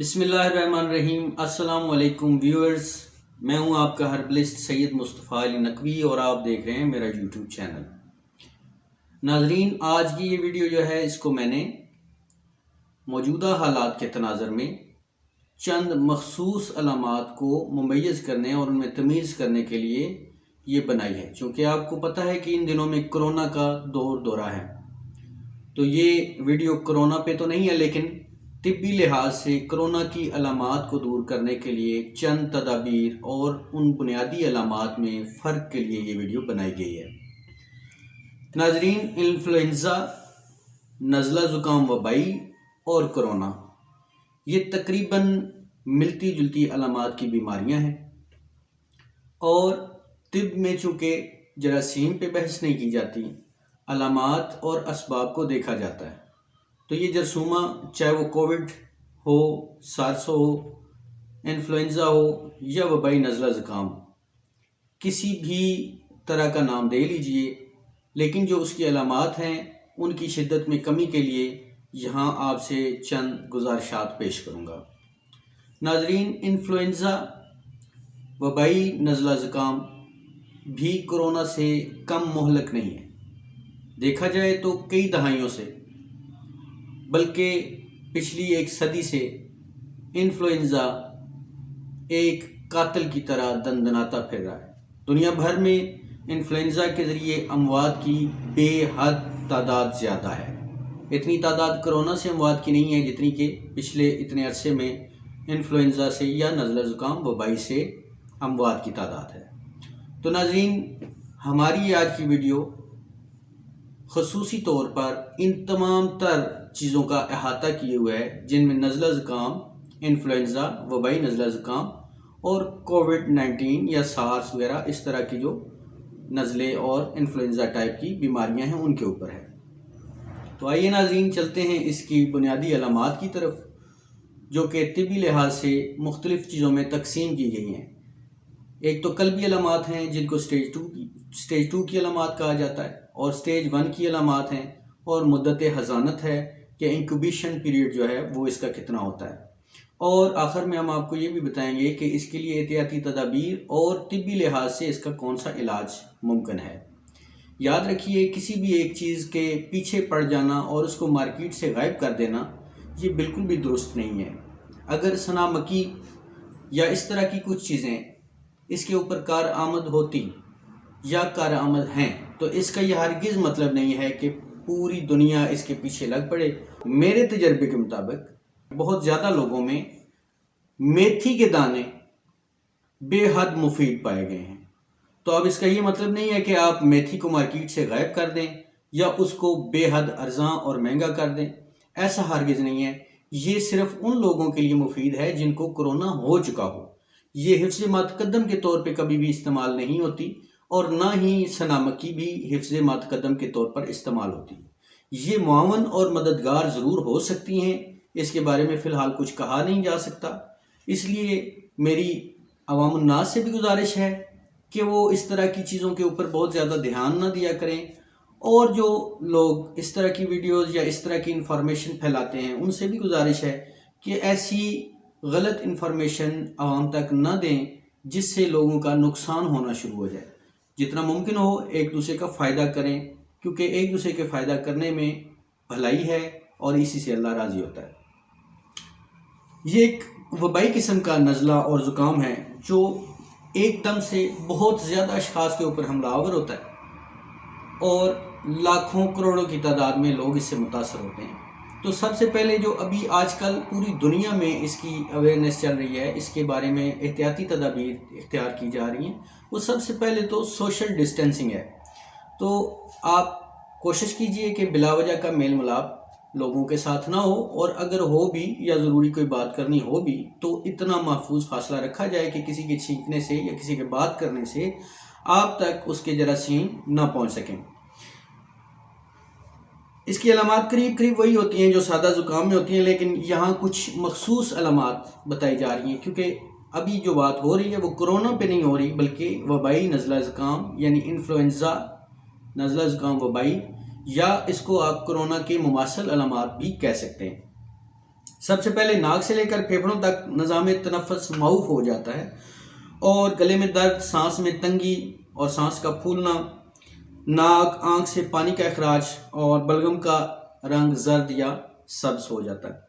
बिस्मिल्लाहिर्रहमानिर्रहीम। अस्सलाम वालेकुम व्यूअर्स, मैं हूं आपका हर्बलिस्ट सैयद मुस्तफ़ा अली नकवी और आप देख रहे हैं मेरा यूट्यूब चैनल। नाजरीन, आज की ये वीडियो जो है इसको मैंने मौजूदा हालात के तनाज़र में चंद मखसूस अलामात को मुमय्यज़ करने और उनमें तमीज़ करने के लिए ये बनाई है, क्योंकि आपको पता है कि इन दिनों में कोरोना का दौरा है। तो ये वीडियो कोरोना पे तो नहीं है, लेकिन तिब्बी लिहाज से कोरोना की अलामात को दूर करने के लिए चंद तदाबीर और उन बुनियादी अलामात में फ़र्क के लिए ये वीडियो बनाई गई है। नाजरीन, इन्फ्लुएंज़ा, नज़ला ज़ुकाम वबाई और कोरोना ये तकरीबन मिलती जुलती अलामात की बीमारियां हैं और तिब में चूँकि जरासीम पे बहस नहीं की जाती, अलामात और असबाब को देखा जाता है। तो ये जरसूमा, चाहे वो कोविड हो, सार्स हो, इन्फ्लुएंज़ा हो या वबाई नज़ला ज़ुकाम, किसी भी तरह का नाम दे लीजिए, लेकिन जो उसकी अलामात हैं उनकी शिद्दत में कमी के लिए यहाँ आपसे चंद गुजारिशात पेश करूँगा। नाजरीन, इन्फ्लुएंज़ा, वबाई नज़ला ज़ुकाम भी कोरोना से कम मोहलक नहीं है। देखा जाए तो कई दहाइयों से, बल्कि पिछली एक सदी से इन्फ्लुएंज़ा एक कातिल की तरह दंदनाता फिर रहा है। दुनिया भर में इन्फ्लुएंज़ा के ज़रिए अमवात की बेहद तादाद ज़्यादा है। इतनी तादाद कोरोना से अमवात की नहीं है जितनी कि पिछले इतने अरसे में इन्फ्लुएंज़ा से या नज़ला ज़ुकाम वबाई से अमवात की तादाद है। तो नाज़रीन, हमारी आज की वीडियो ख़ुसूसी तौर पर इन तमाम तर चीज़ों का अहाता किए हुए है, जिनमें नज़ला ज़ुकाम, इन्फ्लुएंज़ा, वबाई नज़ला ज़ुकाम और कोविड-19 या सार्स वगैरह इस तरह की जो नज़ले और इन्फ्लुएंज़ा टाइप की बीमारियां हैं उनके ऊपर है। तो आइए नाज़रीन, चलते हैं इसकी बुनियादी अलामात की तरफ, जो कि तिब्बी लिहाज से मुख्तलिफ़ चीज़ों में तकसीम की गई हैं। एक तो कल्बी अलामात हैं जिनको स्टेज टू की अलामात कहा जाता है, और स्टेज 1 की अलामात हैं, और मुद्दत हज़ानत है कि इंक्यूबेशन पीरियड जो है वो इसका कितना होता है। और आखिर में हम आपको ये भी बताएंगे कि इसके लिए एहतियाती तदाबीर और तिब्बी लिहाज से इसका कौन सा इलाज मुमकिन है। याद रखिए, किसी भी एक चीज़ के पीछे पड़ जाना और उसको मार्केट से गायब कर देना ये बिल्कुल भी दुरुस्त नहीं है। अगर सना मकी या इस तरह की कुछ चीज़ें इसके ऊपर कार आमद होती या कार आमद हैं, तो इसका यह हरगिज़ मतलब नहीं है कि पूरी दुनिया इसके पीछे लग पड़े। मेरे तजर्बे के मुताबिक बहुत ज़्यादा लोगों में मेथी के दाने बेहद मुफीद पाए गए हैं। तो अब इसका ये मतलब नहीं है कि आप मेथी को मार्केट से गायब कर दें या उसको बेहद अर्जा और महंगा कर दें, ऐसा हरगिज़ नहीं है। ये सिर्फ उन लोगों के लिए मुफीद है जिनको कोरोना हो चुका हो। ये हिफ्ज़ मतकदम के तौर पे कभी भी इस्तेमाल नहीं होती, और ना ही सनामकी भी हिफ्ज़ मतकदम के तौर पर इस्तेमाल होती। ये मुआवन और मददगार ज़रूर हो सकती हैं, इसके बारे में फ़िलहाल कुछ कहा नहीं जा सकता। इसलिए मेरी अवामुन्नास से भी गुजारिश है कि वो इस तरह की चीज़ों के ऊपर बहुत ज़्यादा ध्यान ना दिया करें, और जो लोग इस तरह की वीडियोज़ या इस तरह की इंफॉर्मेशन फैलाते हैं उनसे भी गुजारिश है कि ऐसी गलत इंफॉर्मेशन आवाम तक न दें जिससे लोगों का नुकसान होना शुरू हो जाए। जितना मुमकिन हो एक दूसरे का फ़ायदा करें, क्योंकि एक दूसरे के फ़ायदा करने में भलाई है और इसी से अल्लाह राज़ी होता है। ये एक वबाई किस्म का नज़ला और ज़ुकाम है जो एकदम से बहुत ज़्यादा अशख़ास के ऊपर हमलावर होता है और लाखों करोड़ों की तादाद में लोग इससे मुतासर होते हैं। तो सबसे पहले जो अभी आजकल पूरी दुनिया में इसकी अवेयरनेस चल रही है, इसके बारे में एहतियाती तदाबीर इख्तियार की जा रही हैं, वो सबसे पहले तो सोशल डिस्टेंसिंग है। तो आप कोशिश कीजिए कि बिलावजह का मेल मिलाप लोगों के साथ ना हो, और अगर हो भी या ज़रूरी कोई बात करनी हो भी तो इतना महफूज फासला रखा जाए कि किसी के छींकने से या किसी के बात करने से आप तक उसके जरासीम ना पहुंच सकें। इसकी अलामात करीब करीब वही होती हैं जो सादा ज़ुकाम में होती हैं, लेकिन यहाँ कुछ मखसूस अलामात बताई जा रही हैं, क्योंकि अभी जो बात हो रही है वो कोरोना पे नहीं हो रही, बल्कि वबाई नज़ला ज़ुकाम यानी इन्फ्लुएंज़ा, नज़ला ज़ुकाम वबाई, या इसको आप कोरोना के मुमासल अलामात भी कह सकते हैं। सबसे पहले नाक से लेकर फेफड़ों तक निज़ाम तनफ़्फ़ुस मऊफ़ हो जाता है और गले में दर्द, सांस में तंगी और सांस का फूलना, नाक आंख से पानी का अखराज और बलगम का रंग जर्द या सब्ज हो जाता है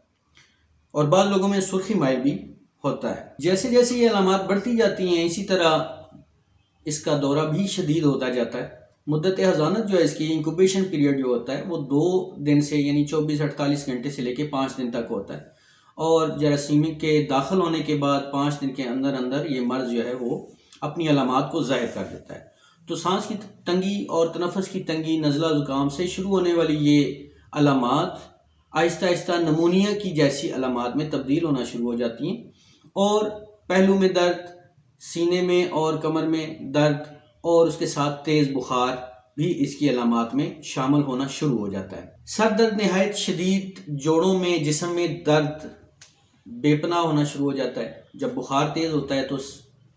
और बाद लोगों में सुर्खी माइल भी होता है। जैसे जैसे ये अलामात बढ़ती जाती हैं इसी तरह इसका दौरा भी शदीद होता जाता है। मुद्दत हज़ानत जो है इसकी इंक्यूबेशन पीरियड जो होता है वो 2 दिन से यानी 24-48 घंटे से लेके 5 दिन तक होता है और जरासीम के दाखिल होने के बाद 5 दिन के अंदर अंदर ये मर्ज जो है वो अपनी अलामात को ज़ाहिर कर देता है। तो सांस की तंगी और तनफ़्फ़ुस की तंगी, नज़ला ज़ुकाम से शुरू होने वाली ये अलामात आहिस्ता आहिस्ता नमूनिया की जैसी अलामात में तब्दील होना शुरू हो जाती हैं और पहलू में दर्द, सीने में और कमर में दर्द और उसके साथ तेज़ बुखार भी इसकी अलामात में शामिल होना शुरू हो जाता है। सर दर्द नहायत शदीद, जोड़ों में जिस्म में दर्द बेपनाह होना शुरू हो जाता है। जब बुखार तेज़ होता है तो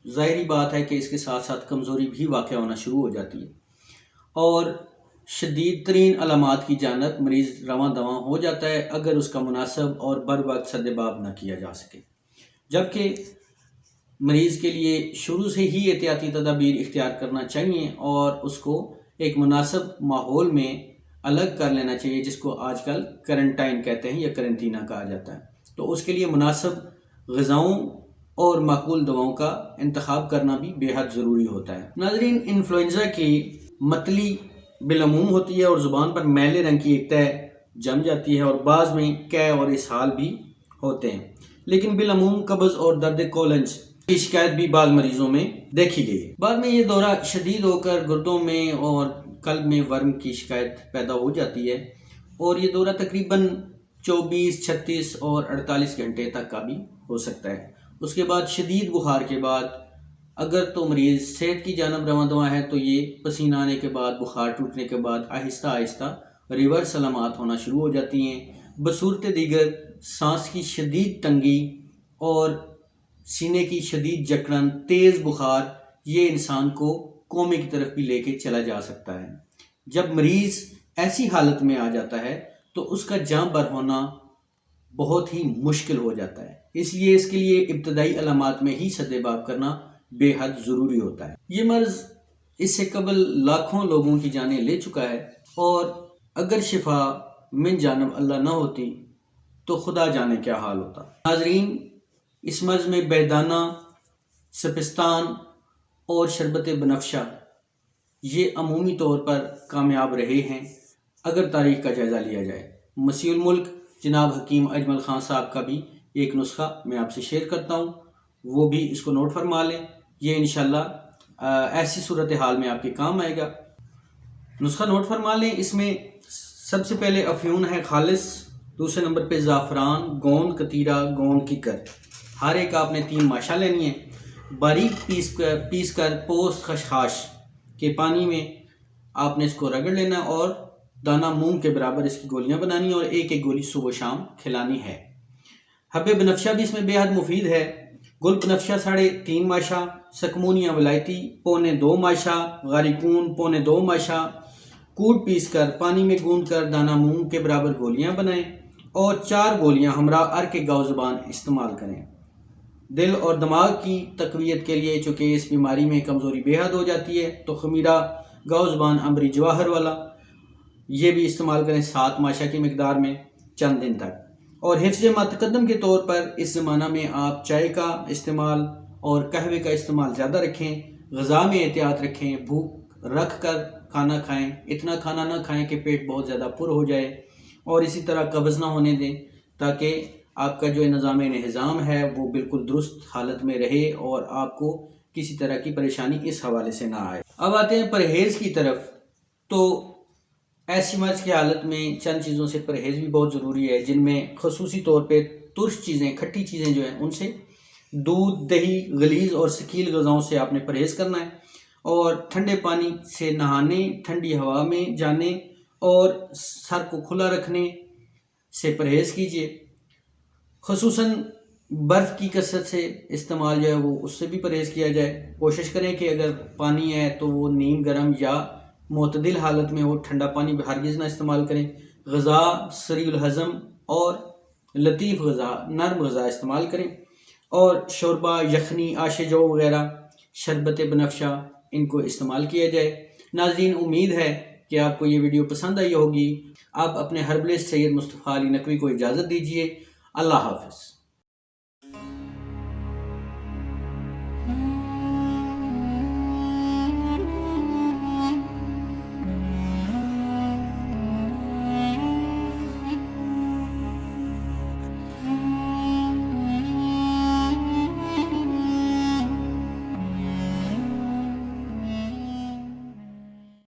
ज़ाहिरी बात है कि इसके साथ साथ कमज़ोरी भी वाक़या होना शुरू हो जाती है और शदीद तरीन अलामात की जानब मरीज़ रवां दवां हो जाता है अगर उसका मुनासिब और बर वक्त सद्देबाब न किया जा सके। जबकि मरीज़ के लिए शुरू से ही एहतियाती तदाबीर इख्तियार करना चाहिए और उसको एक मुनासिब माहौल में अलग कर लेना चाहिए, जिसको आजकल क्वारंटाइन कहते हैं या करंटीना कहा जाता है। तो उसके लिए मुनासिब ग़िज़ाओं और माकूल दवाओं का इंतखाब करना भी बेहद ज़रूरी होता है। नाज़रीन, इन्फ्लुएंज़ा की मतली बिलअमूम होती है और ज़ुबान पर मैले रंग की एक तह जम जाती है और बाज़ में कै और इसहाल भी होते हैं, लेकिन बिलअमूम कब्ज़ और दर्द कोलंज की शिकायत भी बाज़ मरीजों में देखी गई है। बाद में ये दौरा शदीद होकर गुर्दों में और कल्ब में वर्म की शिकायत पैदा हो जाती है और ये दौरा तकरीबन 24, 36 और 48 घंटे तक का भी हो सकता है। उसके बाद शदीद बुखार के बाद अगर तो मरीज़ सेहत की जानब रवां दवा है तो ये पसीना आने के बाद, बुखार टूटने के बाद आहिस्ता आहिस्ता रिवर्स अलामात होना शुरू हो जाती हैं। बसूरत दीगर सांस की शदीद तंगी और सीने की शदीद जकड़न, तेज़ बुखार, ये इंसान को कोमे की तरफ भी लेके चला जा सकता है। जब मरीज़ ऐसी हालत में आ जाता है तो उसका जाँ बर होना बहुत ही मुश्किल हो जाता है, इसलिए इसके लिए इब्तदाई अलामात में ही सद्देबाब करना बेहद ज़रूरी होता है। ये मर्ज़ इससे कबल लाखों लोगों की जानें ले चुका है और अगर शिफा मिन जानब अल्लाह न होती तो खुदा जाने क्या हाल होता। नाज़रीन, इस मर्ज़ में बैदाना, सपिस्तान और शरबत बनफ्शा ये अमूमी तौर पर कामयाब रहे हैं अगर तारीख़ का जायज़ा लिया जाए। मसीहुल मुल्क जनाब हकीम अजमल ख़ान साहब का भी एक नुस्खा मैं आपसे शेयर करता हूँ, वो भी इसको नोट फरमा लें। ये इंशाल्लाह ऐसी सूरत हाल में आपके काम आएगा। नुस्खा नोट फरमा लें। इसमें सबसे पहले अफ्यून है खालिस, दूसरे नंबर पे ज़ाफ़रान, गोंद कतीरा, गोंद कीकर, हर एक आपने 3 माशा लेनी है। बारीक पीस कर पोस्त खशखाश के पानी में आपने इसको रगड़ लेना और दाना मूंग के बराबर इसकी गोलियां बनानी और एक एक गोली सुबह शाम खिलानी है। हब्बे बनफ्शा भी इसमें बेहद मुफीद है। गुल बनफ्शा 3.5 माशा, सकमूनिया वलायती 2.25 माशा, गारिकून 2.25 माशा कूट पीस कर पानी में गूंद कर दाना मूंग के बराबर गोलियां बनाएं और 4 गोलियां हमरा अर्क गाव ज़ुबान इस्तेमाल करें। दिल और दिमाग की तकवीयत के लिए, चूँकि इस बीमारी में कमज़ोरी बेहद हो जाती है, तो खमीरा गाव ज़ुबान अमरी जवाहर वाला ये भी इस्तेमाल करें 7 माशा की मकदार में चंद दिन तक। और हिफ्ज़ मतक़द्दम के तौर पर इस ज़माना में आप चाय का इस्तेमाल और कहवे का इस्तेमाल ज़्यादा रखें। ग़िज़ा में एहतियात रखें, भूख रख कर खाना खाएं, इतना खाना ना खाएं कि पेट बहुत ज़्यादा पुर हो जाए और इसी तरह कब्ज़ ना होने दें, ताकि आपका जो निज़ाम इंतज़ाम है वो बिल्कुल दुरुस्त हालत में रहे और आपको किसी तरह की परेशानी इस हवाले से ना आए। अब आते हैं परहेज़ की तरफ। तो ऐसी मर्ज़ की हालत में चंद चीज़ों से परहेज़ भी बहुत ज़रूरी है, जिनमें खसूसी तौर पे तुर्श चीज़ें, खट्टी चीज़ें जो हैं उनसे, दूध, दही, गलीज़ और सकील ग़िज़ाओं से आपने परहेज़ करना है और ठंडे पानी से नहाने, ठंडी हवा में जाने और सर को खुला रखने से परहेज़ कीजिए। खसूसन बर्फ़ की कसरत से इस्तेमाल जो है वो उससे भी परहेज़ किया जाए। कोशिश करें कि अगर पानी है तो वो नीम गर्म या मोतदिल हालत में हो, ठंडा पानी हरगिज़ ना इस्तेमाल करें। ग़िज़ा, सरीउल हज़म और लतीफ़ गज़ा, नरम गज़ा इस्तेमाल करें और शोरबा, यखनी, आशे जौ वगैरह, शरबत बनफशा इनको इस्तेमाल किया जाए। नाज़रीन, उम्मीद है कि आपको ये वीडियो पसंद आई होगी। आप अपने हर्बलिस्ट सैयद मुस्तफ़ा अली नकवी को इजाज़त दीजिए। अल्लाह हाफ़िज़।